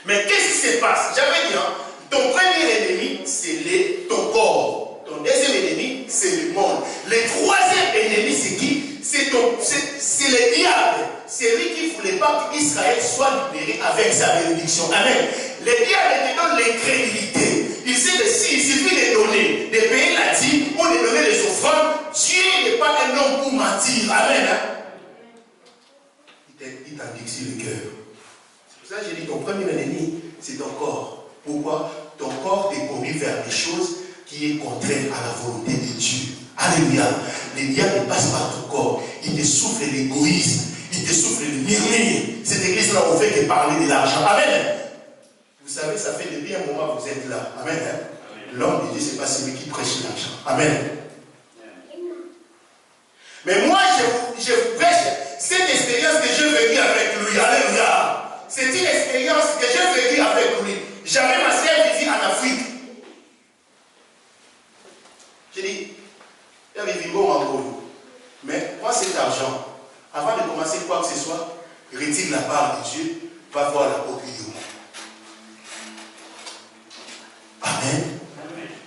Mais qu'est-ce qui se passe? J'avais dit, hein, ton premier ennemi, c'est ton corps. Ton deuxième ennemi, c'est le monde. Le troisième ennemi, c'est qui? C'est le diable. C'est lui qui ne voulait pas qu'Israël soit libéré avec sa bénédiction. Amen. Le diable te donne l'incrédulité. Il sait que s'il suffit de donner, de payer la dîme ou de donner les offrandes, Dieu n'est pas un homme pour mentir. Amen. Hein? Il t'endurcit le cœur. C'est pour ça que j'ai dit ton premier ennemi, c'est ton corps. Pourquoi? Ton corps te conduit vers des choses qui est contraire à la volonté de Dieu. Alléluia. Le diable ne passe par ton corps. Il te souffle l'égoïsme. Il te souffle le murmure. Cette église-là, on fait que parler de l'argent. Amen. Vous savez, ça fait depuis un moment que vous êtes là. Amen. Hein? L'homme de Dieu, ce n'est pas celui qui prêche l'argent. Amen. Mais moi, je vous prêche cette expérience que j'ai vécue avec lui. Alléluia. C'est une expérience que j'ai vécue avec lui. J'avais ma sœur vivie en Afrique. J'ai dit, il y avait Vigo en gros. Mais prends cet argent. Avant de commencer quoi que ce soit, retire la part de Dieu, va voir la copie du monde. Amen.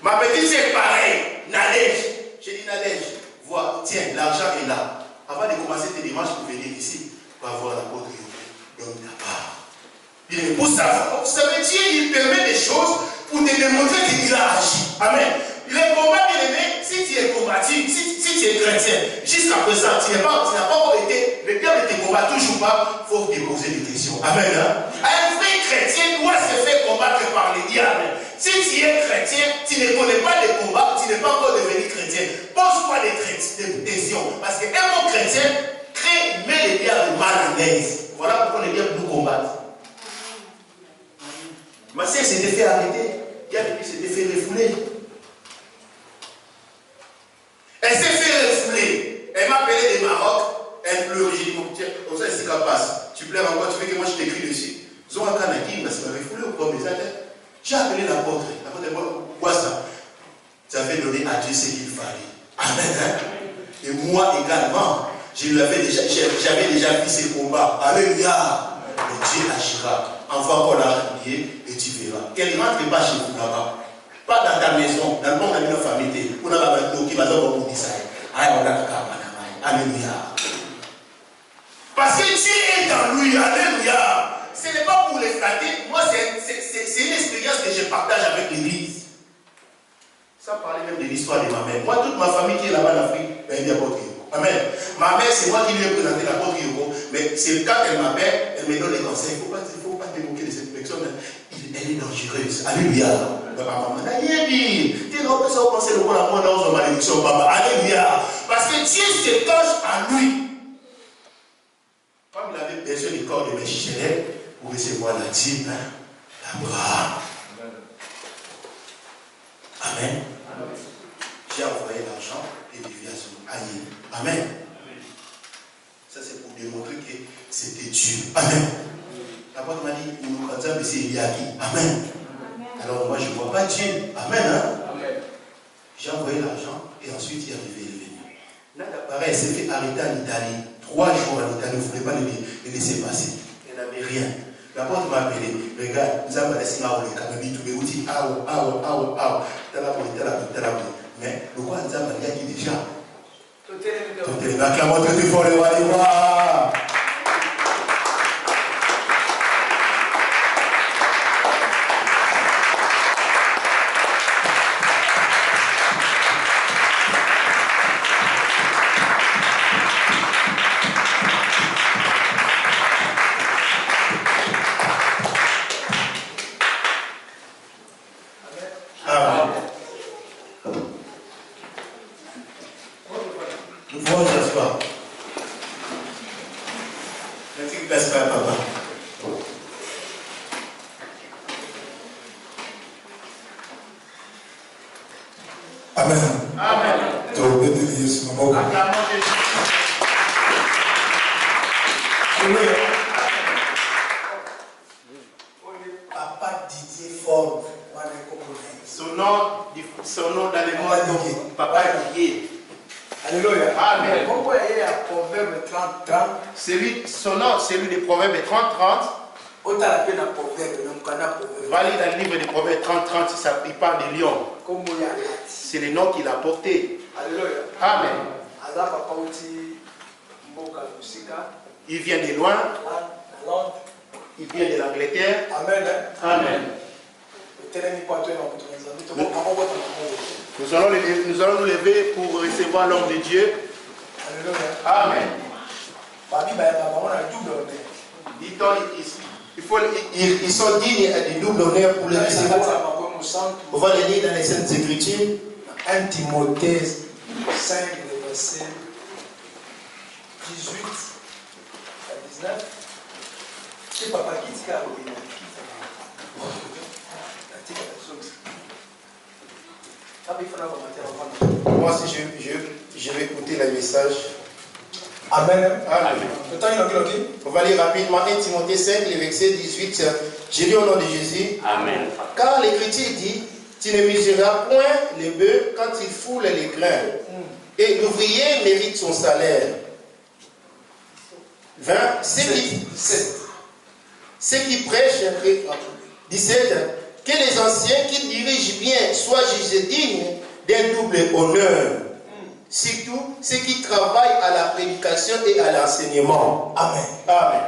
Ma petite c'est pareil, Nadège. J'ai dit Nadège, vois, tiens, l'argent est là. Avant de commencer tes démarches pour venir ici, va voir la copie du monde. Donne ta part. Il est pour ça. Vous savez, Dieu, il permet des choses pour te démontrer qu'il a agi. Amen. Le combat, bien aimé, si tu es combatif, si tu es chrétien, jusqu'à présent, tu n'as pas encore été, le diable ne te combat toujours pas, il faut te poser des questions. Amen. Hein? Un vrai chrétien doit se faire combattre par les diables. Si tu es chrétien, tu ne connais pas les combats, tu n'es pas encore devenu chrétien. Pose-toi des questions. Parce qu'un bon chrétien met les diables mal à l'aise. Voilà pourquoi les diables nous combattent. Ma sœur s'était fait arrêter. Il s'était fait refouler. Elle s'est fait refouler. Elle m'a appelé de Maroc. Elle pleurait. J'ai dit, tiens, comme ça, c'est qu'elle passe. Tu pleures encore, tu veux que moi je t'écris dessus. Zoa Kanaki, parce qu'elle m'a refoulé au premier matin. J'ai appelé l'apôtre. L'apôtre m'a dit, quoi ça? Tu avais donné à Dieu ce qu'il fallait. Amen. Hein? Et moi également, j'avais déjà vu ces combats. Alléluia. Mais Dieu agira. Envoie encore l'argent et tu verras. Qu'elle ne rentre pas chez vous là-bas. Pas dans ta maison, dans le monde de notre famille. On a un qui va vous dire ça. Alléluia. Parce que Dieu est en lui. Alléluia. Ce n'est pas pour les flatter. Moi, c'est une expérience que je partage avec l'église. Sans parler même de l'histoire de ma mère. Moi, toute ma famille qui est là-bas en Afrique, elle vient apôtre Yoko. Amen. Ma mère, c'est moi qui lui ai présenté l'apôtre Yoko. Mais c'est quand elle m'appelle, elle me donne des conseils. Il ne faut pas te moquer de cette personne. Elle est dangereuse. Alléluia. Alléluia. Parce que Dieu se cache en lui. Comme il avait besoin du corps de Melchizedek pour recevoir la dîme d'Abraham. Amen. J'ai envoyé l'argent et il vient sur Aïe. Amen. Ça c'est pour démontrer que c'était Dieu. Amen. L'apôtre m'a dit, nous quand c'est Yaki. Amen. Alors moi je ne vois pas Dieu. Amen. Hein? J'ai envoyé l'argent et ensuite il est arrivé, il est venu. Là, pareil, elle s'est fait arrêter en Italie. 3 jours en Italie, vous ne voulez pas le laisser passer. Elle n'avait rien. L'apôtre m'a appelé. Regarde, nous avons laissé là où les caméras, tout le monde dit, mais le roi nous a dit déjà. Tout est là, acclamons tout fort le roi des rois. Son nom dans les mots de Papa Didier. Alléluia. Amen. Pourquoi il y a Proverbe 30-30? Son nom, celui des Proverbes 30-30. Va lire dans le livre des Proverbes 30-30, il parle des lions. C'est le nom qu'il a porté. Alléluia. Amen. Il vient de loin. Il vient de l'Angleterre. Amen. Amen. Nous allons nous lever pour recevoir l'homme de Dieu. Alléluia. Amen. Ils sont dignes du double honneur pour le recevoir. On va les lire dans les Saintes Écritures. 1 Timothée 5, le verset 18 à 19. C'est papa qui dit qu'à Moi aussi, je vais écouter le message. Amen. Amen. On va lire rapidement 1 Timothée 5, le verset 18. Je lis au nom de Jésus. Amen. Car l'Écriture dit, tu ne mesureras point les bœufs quand ils foulent les grains. Et l'ouvrier mérite son salaire. 20. Ceux qui prêchent, 17. Que les anciens qui dirigent bien soient jugés dignes d'un double honneur. Surtout ceux qui travaillent à la prédication et à l'enseignement. Amen. Amen.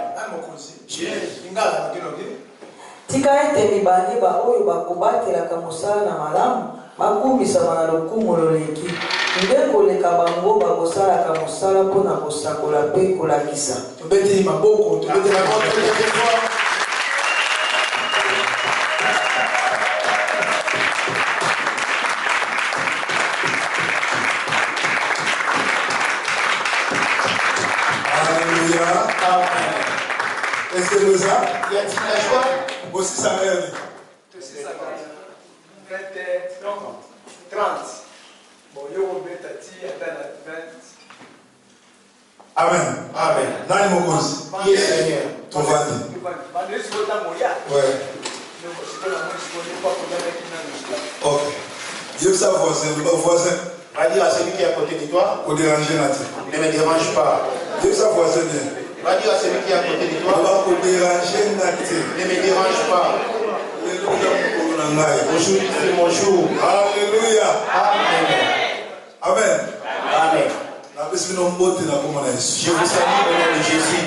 Tika ete mibali ba oyo bakobatelaka mosala na malamu bakumisama na lokumu loleki nde koleka bango bakosalaka mosala mpona kosakola mpe kolakisa. Tobeteli maboko, tobeteli maboko. Est-ce que nous avons? Y a-t-il la joie? Aussi ça rêve. 30. Bon, yo betati atana 20. Amen. Amen. Nani mokozi? Qui est Seigneur? Ton vadi. Ouais. Ok. Dieu sa voisin, le voisin. Va dire à celui qui est à côté de toi, Au déranger nati. ne me dérange pas. Dieu sa voisin bien. Va dire à celui qui est à côté de On toi, va au déranger nati. ne me dérange pas. Aujourd'hui c'est mon jour. Alléluia. Amen. Amen. Amen. La personne qui mbote na koma na Yesu. Je vous salue au nom de Jésus.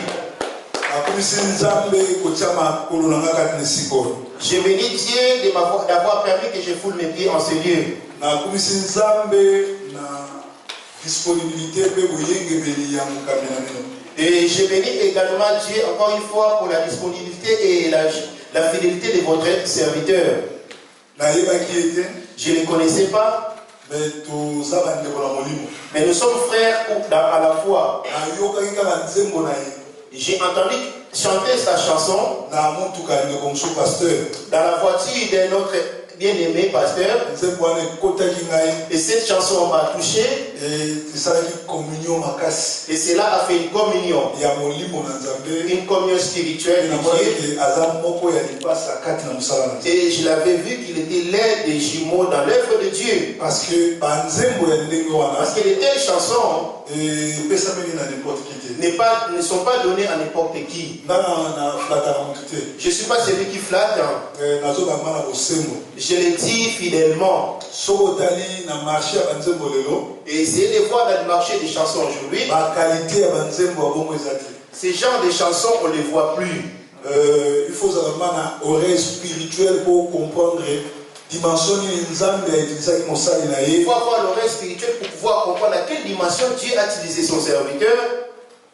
Akumisi nzambe kochama kolonanga katne siko. Je bénis Dieu d'avoir permis que je foule mes pieds en ce lieu. Na akumisi nzambe na disponibilité pe boyengebeli ya mukamena mino. Et je bénis également Dieu encore une fois pour la disponibilité et la fidélité de votre serviteur. Je ne connaissais pas, mais nous sommes frères à la foi. J'ai entendu chanter sa chanson dans la voiture d'un autre bien-aimé pasteur. Et cette chanson m'a touché. Et cela a fait une communion. Une communion spirituelle de Dieu. Et je l'avais vu qu'il était l'aide des jumeaux dans l'œuvre de Dieu. Parce que les telles chansons ne sont pas données à n'importe qui. Je ne suis pas celui qui flatte. Je le dis fidèlement. Et essayez de voir dans le marché des chansons aujourd'hui. Ces genres de chansons, on ne les voit plus. Il faut avoir une oreille spirituelle pour comprendre dimension il faut avoir l'oreille spirituelle pour pouvoir comprendre à quelle dimension Dieu a utilisé son serviteur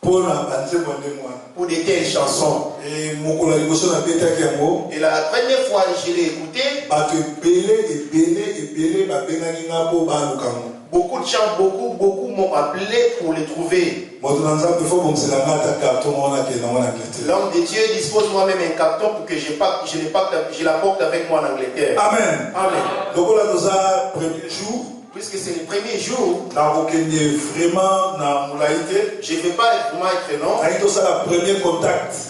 pour de telles chansons. Et la première fois que je l'ai écouté, beaucoup de gens, beaucoup m'ont appelé pour les trouver. L'homme de Dieu dispose moi-même un carton pour que je l'apporte avec moi en Angleterre. Amen. Amen. Puisque c'est le premier jour, je ne vais pas vraiment être long.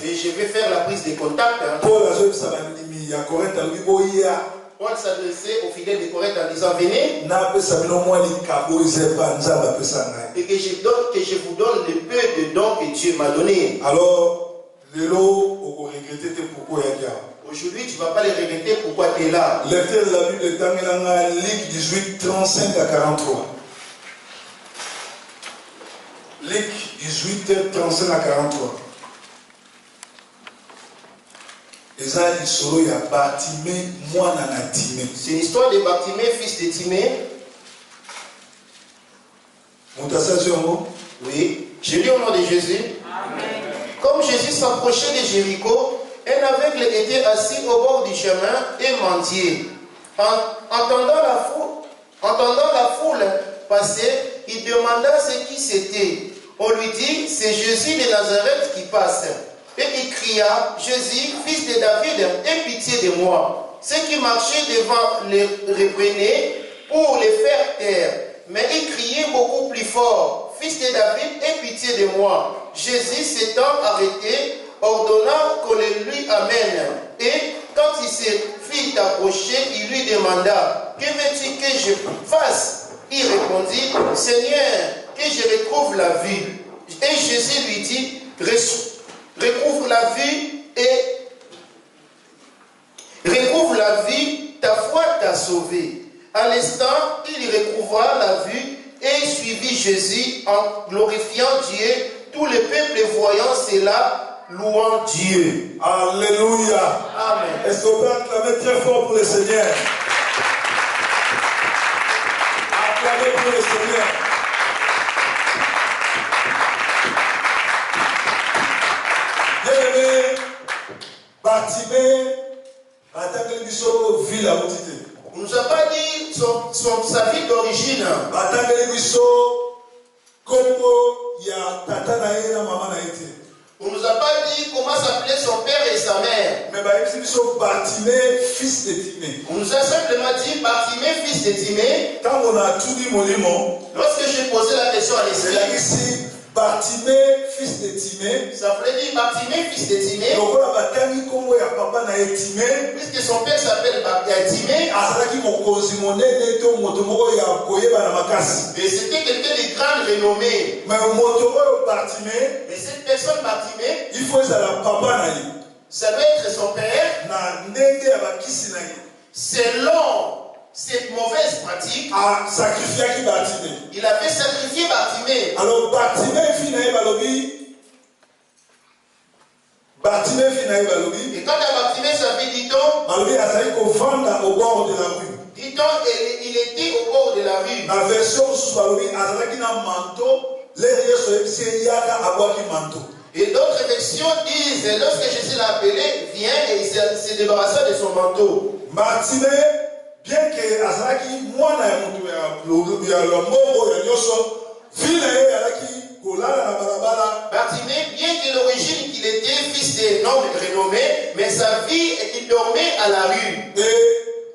Et je vais faire la prise de contact. Paul s'adressait aux fidèles de Corinthe en disant venez et que je vous donne le peu de dons que Dieu m'a donné. Alors Aujourd'hui, tu ne vas pas les regretter pourquoi tu es là. Lecteur de la Bible est dans Luc 18, 35 à 43. Luc 18, 35 à 43. C'est l'histoire de Bartimée, fils de Timée. Oui. Je lis au nom de Jésus. Amen. Comme Jésus s'approchait de Jéricho, un aveugle était assis au bord du chemin et mendiait. Entendant la foule passer, il demanda ce qui c'était. On lui dit, c'est Jésus de Nazareth qui passe. Et il cria, Jésus, fils de David, aie pitié de moi. Ceux qui marchaient devant les reprenaient pour les faire taire. Mais il criait beaucoup plus fort, fils de David, aie pitié de moi. Jésus s'étant arrêté, ordonna qu'on le lui amène. Et quand il se fit approcher, il lui demanda, que veux-tu que je fasse? Il répondit, Seigneur, que je retrouve la vue. Et Jésus lui dit, recouvre la vue ta foi t'a sauvé. À l'instant, il recouvra la vue et suivit Jésus en glorifiant Dieu. Tout le peuple voyant cela, louant Dieu. Alléluia. Amen. Est-ce qu'on peut acclamer très fort pour le Seigneur? Acclamer pour le Seigneur. Bien-aimé, Bartimée, attendez biso ville à Outité. On nous a pas dit sa vie d'origine. Attendez biso Congo, il y a tata na ye na maman na été. On nous a pas dit comment s'appelait son père et sa mère. Mais biso Bartimée, fils de Timée. On nous a simplement dit Bartimée, fils de Timée. Quand on a tout dit molimo, lorsque j'ai posé la question à l'esprit, Bartimée, fils de Timée. Ça voulait dire Bartimée, fils de Timée. Donc on a battu comme ya papa na Timée. Puisque son père s'appelle Timée. Azalaki mokonzi monene to moto moko ya koyeba na makasi. Et c'était quelqu'un de grande renommée. Mais moto oyo Bartimée. Mais cette personne Bartimée, il faut ça la papa na ye. Ça doit être son père. Na ndenge ya bakisi na ye. Selon cette mauvaise pratique, a sacrifié qui Bartimée. Il avait sacrifié Bartimée. Alors Bartimée finalement balobi. Bartimée finalement balobi. Et quand Bartimée s'appelait dit-on, balobi azali ko vendre au bord de la rue. Dit-on, il était au bord de la rue. La version sous balobi azalaki na manteau, les yeso epsi yaka abwaki manteau. Et d'autres versions disent, lorsque Jésus l'a appelé, vient et il se débarrassa de son manteau. Bartimée, bien que azalaki mwana ya mutu ya lombo ya nyoso, vile ye alaki kolala na balabala. Bartimée, bien que l'origine qu'il était fils d'un homme renommé, mais sa vie, il dormait à la rue. Et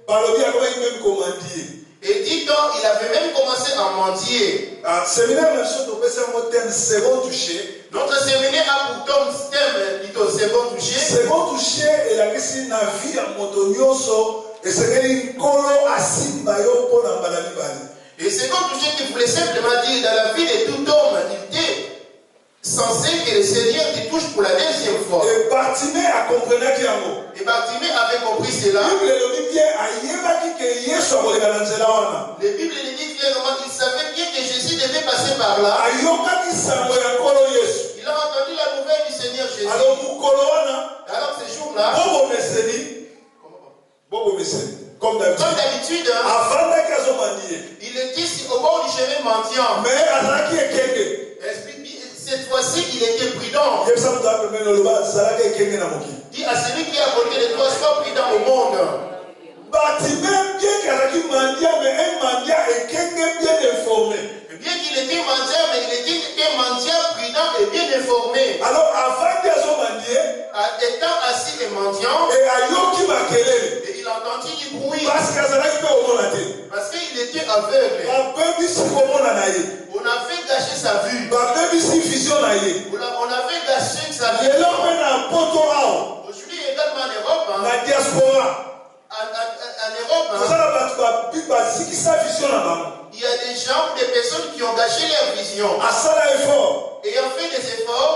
balobi akomaki même commandier. Et dit-on, il avait même commencé à mendier. Séminaire nation topesa mo thème second touché. Notre séminaire a pour thème plutôt second touché. Second touché elakisi na vie ya moto nyonso esengeli nkolo asimba yo mpona mbala mibale. Et second touché qui voulait simplement dire dans la vie de tout homme, il était censé que le Seigneur te touche pour la deuxième fois. Et Bartimée a compris yango. Et Bartimée avait compris cela. La Bible le dit bien, ayebaki ke Yesu akoleka na nzela wana. La Bible le dit clairement qu'il savait bien que Jésus devait passer par là. Ayokaki sango ya nkolo Yesu. Il a entendu la nouvelle du Seigneur Jésus. Alors mukolo wana. Alors ce jour-là. Bobo meseni. Bobo meseni. Comme d'habitude. Avant d'Akazomanie. Il était au bord du chemin mendiant. Mais Azaki est quelqu'un. Cette fois-ci, il était prudent. Dit à celui qui a volé de toi, sois prudent au monde. Bartimée, bien qu'il mendia, mais un mendia est quelqu'un bien informé. Bien qu'il était mendiant, mais il était un mendiant prudent et bien informé. Alors, avant d'Azomanie, étant assis et mendiant, et il entendit du bruit. Parce qu'il était aveugle. On avait gâché sa vue. On avait gâché sa vue. Aujourd'hui également en Europe. La diaspora. En Europe. Il y a des gens, des personnes qui ont gâché leur vision. Ayant fait des efforts,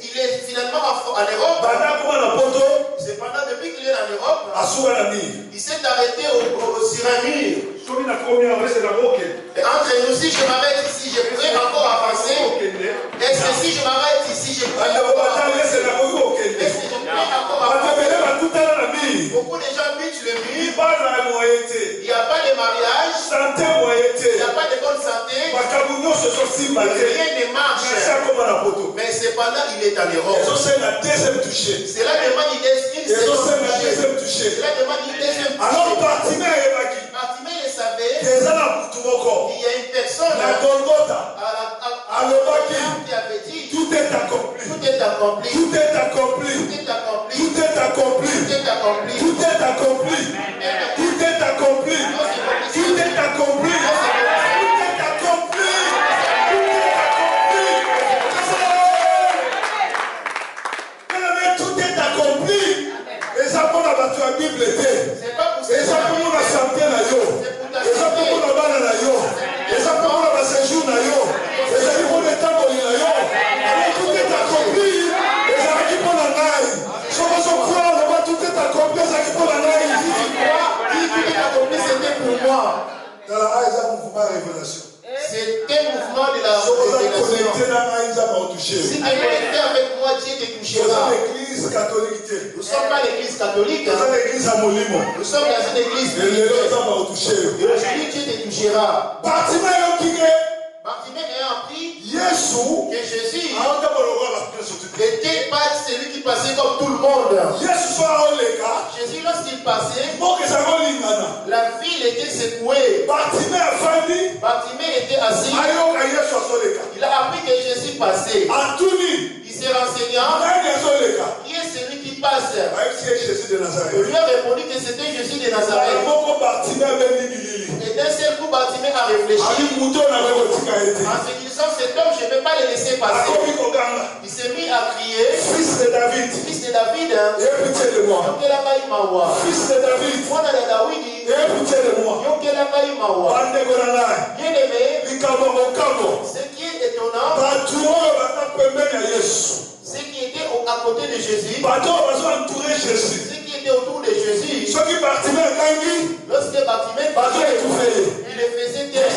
il est finalement en Europe. Banda kuma na poto. Cependant, depuis qu'il est en Europe, Asuba na mire. il s'est arrêté sur un mur. Soki na komi na reste na roke. Et entre nous, si je m'arrête ici, je pourrais encore avancer. Est-ce que si je m'arrête ici, je pourrais encore avancer? Est-ce que je pourrais encore avancer? Beaucoup de gens butent le mur. Il n'y a pas de mariage. Il n'y a pas de bonne santé. Rien ne marche. Mais cependant, il est en Europe. Cela demande une seconde toucher. Cela demande une deuxième toucher. Alors, Bartimée le savait. il y a une personne qui avait dit tout est accompli. tout est accompli. Tout est accompli. Tout est accompli. Tout est accompli. Tout est accompli. Tout est accompli. Tout est accompli. Tout est accompli. Tout est accompli. Et ça pour la Bible était. Et ça pour la santé na yo. Et ça pour la bana na yo. Et ça pour la séjour na yo. Et ça pour le temps na yo. Alors tout est accompli. Et ça qui pour la naï. Si on croit là-bas tout est accompli, ça qui pour la naï. Tout est accompli, c'était pour moi. Dans la haïs, un mouvement révélation. C'est un mouvement de la révélation. Si tu es connecté avec moi, Dieu te touchera. L'église catholique. Nous ne sommes pas l'église catholique. L'église à Molimo. Nous sommes dans une église. Et aujourd'hui, Dieu te touchera. Bartimée ayant appris que Jésus n'était pas celui qui passait comme tout le monde. Jésus, lorsqu'il passait, la ville était secouée. Bartimée était assis. Il a appris que Jésus passait. Il s'est renseigné. Qui est celui qui passe? Il lui a répondu que c'était Jésus de Nazareth. Et d'un seul coup, Bartimée a réfléchi. En ce qui sort cet homme, je ne peux pas le laisser passer. Il s'est mis à crier. Fils de David. Fils de David. Aie pitié de moi. Fils de David. Aie pitié de moi. Bien-aimé, ce qui est étonnant, ce qui était à côté de Jésus, ce qui était autour de Jésus, lorsque Bartimée il le faisait taire.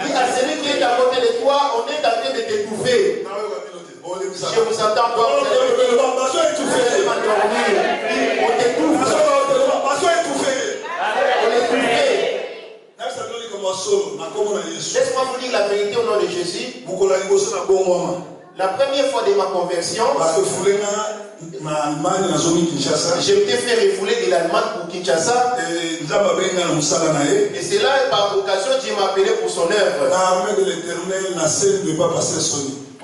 Dit à celui qui est à côté de toi, on est en train de t'étouffer. Je vous attends pas. On t'étouffe. Laisse-moi vous dire la vérité au nom de Jésus. La première fois de ma conversion, je m'étais fait refouler de l'Allemagne pour Kinshasa. Et c'est là, par occasion, Dieu m'a appelé pour son œuvre.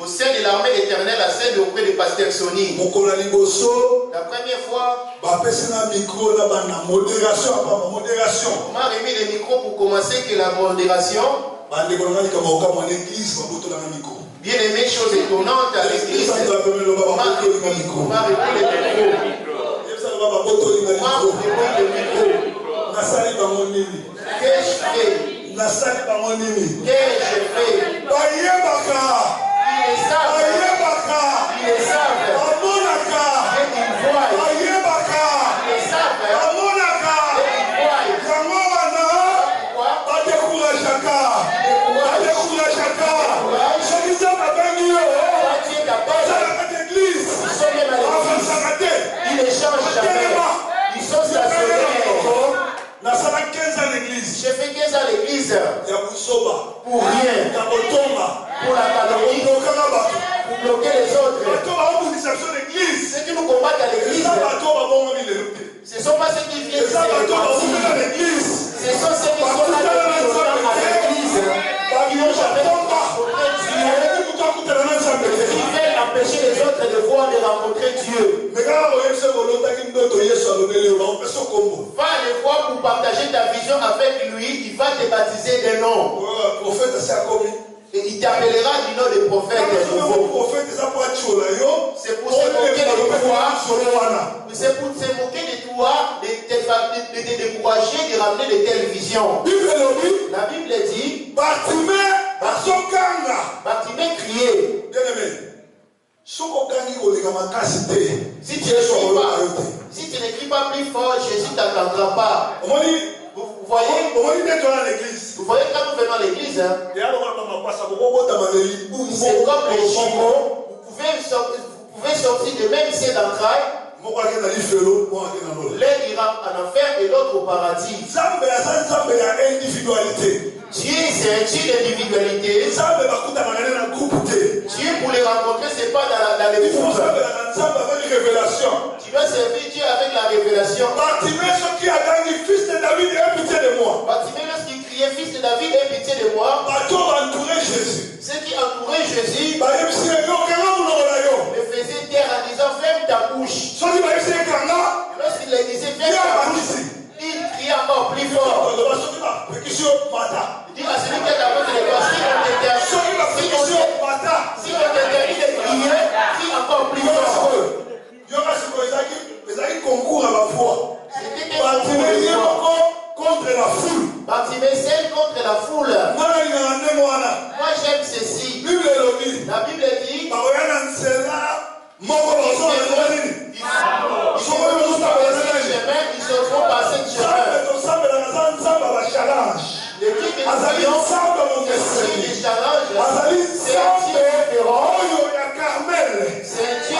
Au sein de l'armée éternelle, la scène auprès de Pasteur Sony. La première fois, on m'a remis le micro pour commencer que la modération. Bien aimé, chose étonnante à l'église. On m'a remis le micro. On m'a remis le micro. Qu'ai-je fait? Qu'ai-je fait? Ils le savent. Ils ne changent jamais. Ils sont stationnés. J'ai fait 15 ans à l'église. Pour rien. Pour la calomnie. Pour bloquer les autres. Ceux qui nous combattent à l'église, ce ne sont pas ceux qui viennent à l'église. Ce sont ceux qui sont à l'église. Qui n'ont jamais rencontré Dieu. Qui veulent empêcher les autres de voir, de rencontrer Dieu. Va le voir pour partager ta vision avec lui. Il va te baptiser des noms. Et il t'appellera du nom de prophète. C'est pour se moquer de toi. C'est pour se moquer de toi, de te décourager, de ramener de telles visions. La Bible dit, Bartimée criait. Si tu n'écris pas plus fort, Jésus ne t'attendra pas. Vous voyez quand nous venons à l'église, hein, c'est comme les jumeaux. Vous pouvez sortir de même ciel d'entrailles. L'un ira en enfer et l'autre au paradis. Dieu, c'est un Dieu d'individualité. Dieu, pour les rencontrer, ce n'est pas dans les groupes. Tu dois servir Dieu avec la révélation. Bartimée, lorsqu'il criait fils de David, aie pitié de moi. Ceux qui entouraient Jésus le faisaient taire en disant ferme ta bouche. Lorsqu'il les disait ferme ta bouche, il criait encore plus fort. Il dit à celui qui a la porte de l'église, si on t'interdit de crier, crie encore plus fort. Contre la foule. Bartimée seul contre la foule. Moi j'aime ceci. La Bible dit ils se font passer de chemin. Le type de challenge, c'est un type différent. C'est un type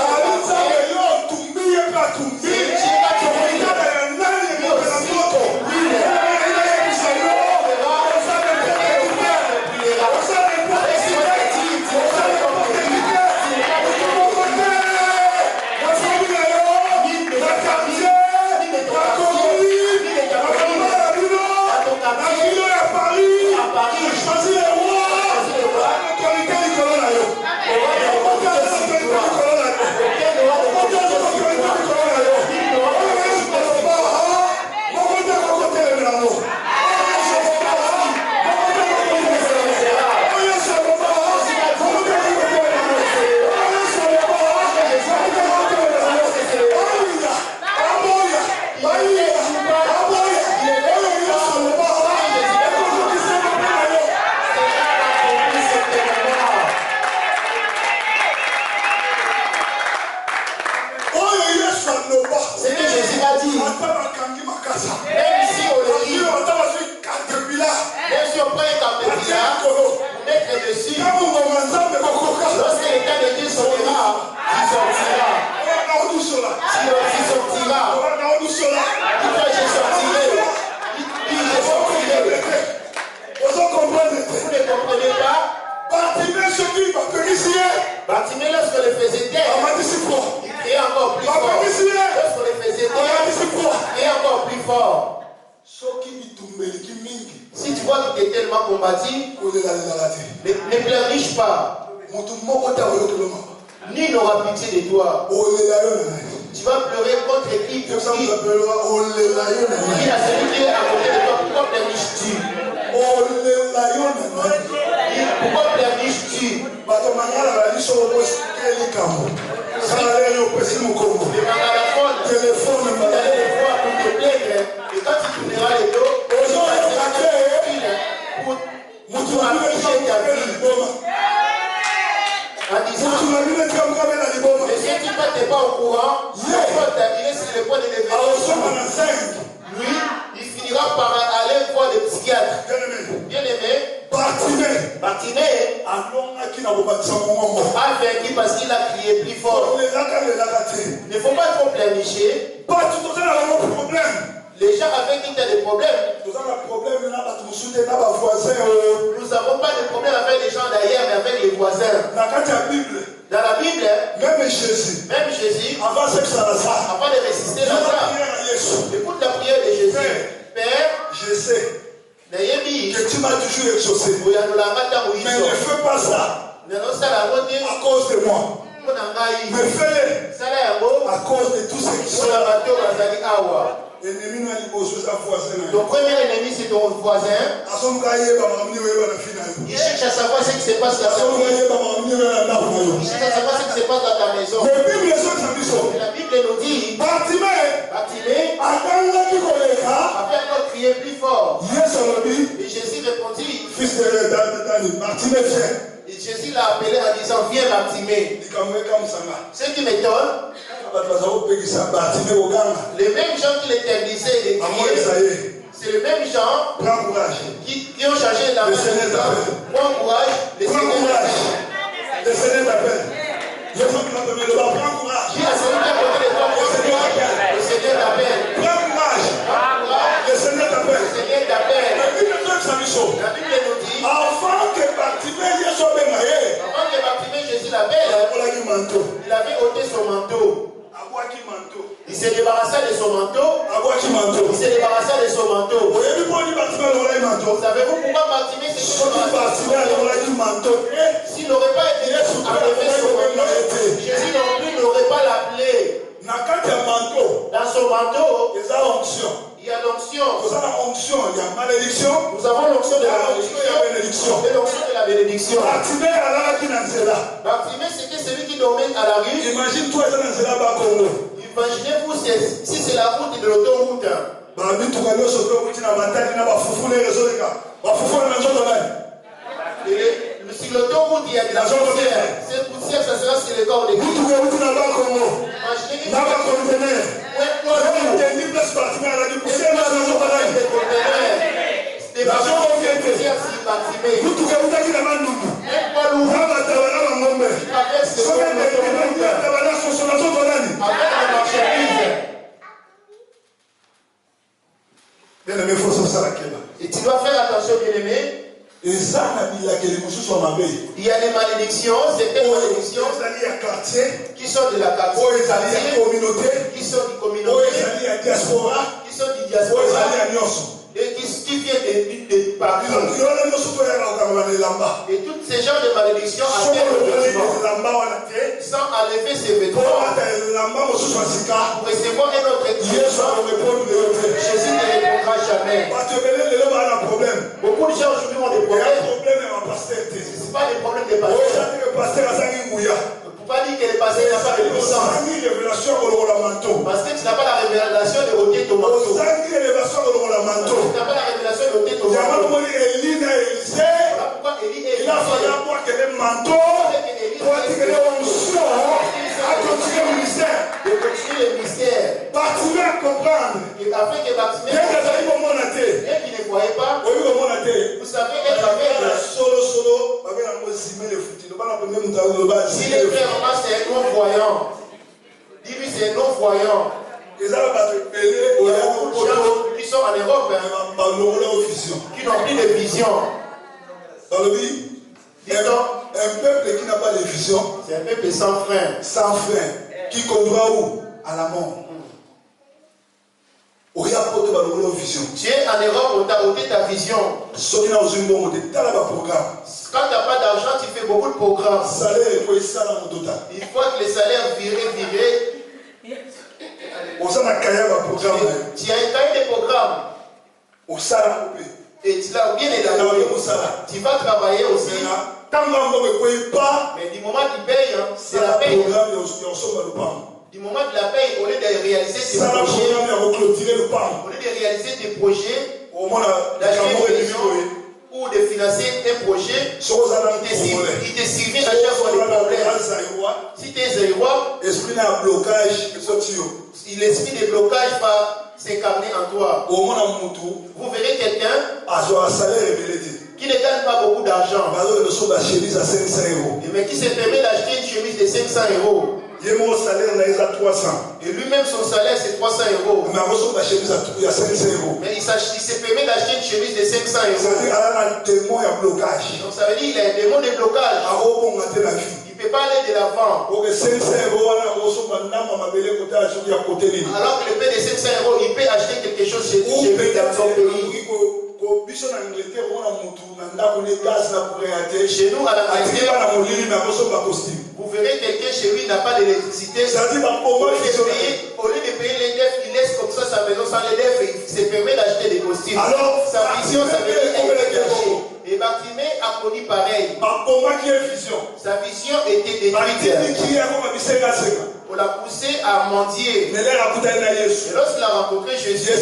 Bartimée, lorsque le faisait taire, il criait encore plus fort. Lorsque le faisait taire, il criait encore plus fort. Si tu vois que tu es tellement combattu, ne pleurniche pas. Ni n'aura pitié de toi. Tu vas pleurer contre qui? Qui a celui qui est à côté de toi? Pourquoi pleurniches-tu? Pourquoi pleurniches-tu? Les mangalaphones, téléphone, vous allez les voir pour te plaindre. Et quand tu tourneras les dos, pour afficher ta vie. En disant, mais si tu n'es pas au courant, il est sur le point de devenir. Lui, il finira par aller voir le psychiatre. Bien aimé, Bartimée a vaincu parce qu'il a crié plus fort. Il ne faut pas trop pleurnicher. Les gens avec qui tu as des problèmes, nous n'avons pas de problème avec les gens d'ailleurs, mais avec les voisins. Dans la Bible, même Jésus, avant de résister Lazare, écoute la prière de Jésus. Père, je sais que tu m'as toujours exaucé, mais ne fais pas ça à cause de moi. Mais fais-le à cause de tous ceux qui sont là. Ton premier ennemi, c'est ton voisin. Il cherche à savoir ce qui se passe dans ta vie. Il cherche à savoir ce qui se passe dans ta maison. Et la Bible nous dit, Bartimée a fait encore crier plus fort. Et Jésus répondit, fils de Bartimée, viens. Il Jésus l'a appelé en disant, viens Bartimée. Ce qui m'étonne, les mêmes gens qui l'éternisaient et c'est les mêmes gens qui ont changé la vie. Prends courage, le Seigneur t'appelle. Je veux que tu prends courage. Qui a celui qui est à côté de toi? Le Seigneur t'appelle. Prends courage. Le Seigneur t'appelle. Le Seigneur t'appelle. La Bible nous dit, avant que Bartimée soit béni, avant que Bartimée Jésus l'appelle, il avait ôté son manteau. Il s'est débarrassé de son manteau. Il s'est débarrassé de son manteau. Savez-vous pourquoi Bartimée s'est débarrassé? S'il n'aurait pas été enlevé son manteau, Jésus non plus n'aurait pas l'appelé. Dans son manteau, il y a l'onction. Nous avons l'onction de la malédiction et l'onction de la bénédiction. Bartimée, c'était celui qui dormait à la rue. Imagine-toi, imaginez-vous si c'est la route de l'autoroute. Si l'autoroute, il y a de la poussière. Cette poussière, ça sera sur le corps des gens. Et tu dois faire attention, bien-aimé. Il y a des malédictions, certaines malédictions qui sont de la quartier, qui sont du communauté, qui sont du diaspora, et qui viennent de partout. Et tous ces genres de malédictions appellent le vêtement. Sans enlever ses vêtements, pour recevoir un autre équilibre, Jésus ne répondra jamais. Beaucoup de gens aujourd'hui ont des problèmes. Ce n'est pas des problèmes de pasteur. Il ne faut pas dire que le pasteur n'a pas de puissance. Parce que tu n'as pas la révélation de ôter ton manteau. Tu n'as pas la révélation de ôter ton manteau. Voilà pourquoi Élie est il a fallu avoir quel manteau pour attirer l'onction à continuer le ministère. De continuer le mystère. Bartimée à comprendre. Afin que Bartimée, bien qu'il ne voyait pas, vous savez, elle avait si les frères c'est un non-voyant. Dis-lui c'est un non-voyant. Il y a beaucoup de gens qui sont en Europe qui n'ont plus de vision. Dans le pays, un peuple qui n'a pas de vision, c'est un peuple sans frein. Sans frein. Qui conduira où? À la mort. Tu es en Europe, on t'a ôté ta vision. Quand tu n'as pas d'argent, tu fais beaucoup de programmes. Il faut que les salaires virent. Tu as un cahier de programmes. Et tu l'as bien élaboré. Tu vas travailler aussi. Mais du moment que tu payes, c'est la paye. Du moment de la paye, au lieu de réaliser tes projets, d'acheter des gens ou de financer un projet, il te suffit à chaque fois des problèmes. Si tu es zérois, l'esprit de blocage va s'incarner en toi. Vous verrez quelqu'un qui ne gagne pas beaucoup d'argent, mais qui se permet d'acheter une chemise de 500 €. Et lui-même, son salaire, c'est 300 €. Mais il se permet d'acheter une chemise de 500 €. Donc ça veut dire qu'il a un démon de blocage. Il ne peut pas aller de l'avant. Alors que le paie de 500 €, il peut acheter quelque chose chez lui dans son pays. Chez nous, à l'Angleterre, vous verrez quelqu'un chez lui n'a pas d'électricité. Au lieu de payer les defs, il laisse comme ça sa maison sans les defs et il se permet d'acheter des costumes. Alors, sa vision, ça veut dire qu'elle était cachée. Et Bartimée a connu pareil. Sa vision était détruite. On l'a poussé à mendier. Et lorsqu'il a rencontré Jésus,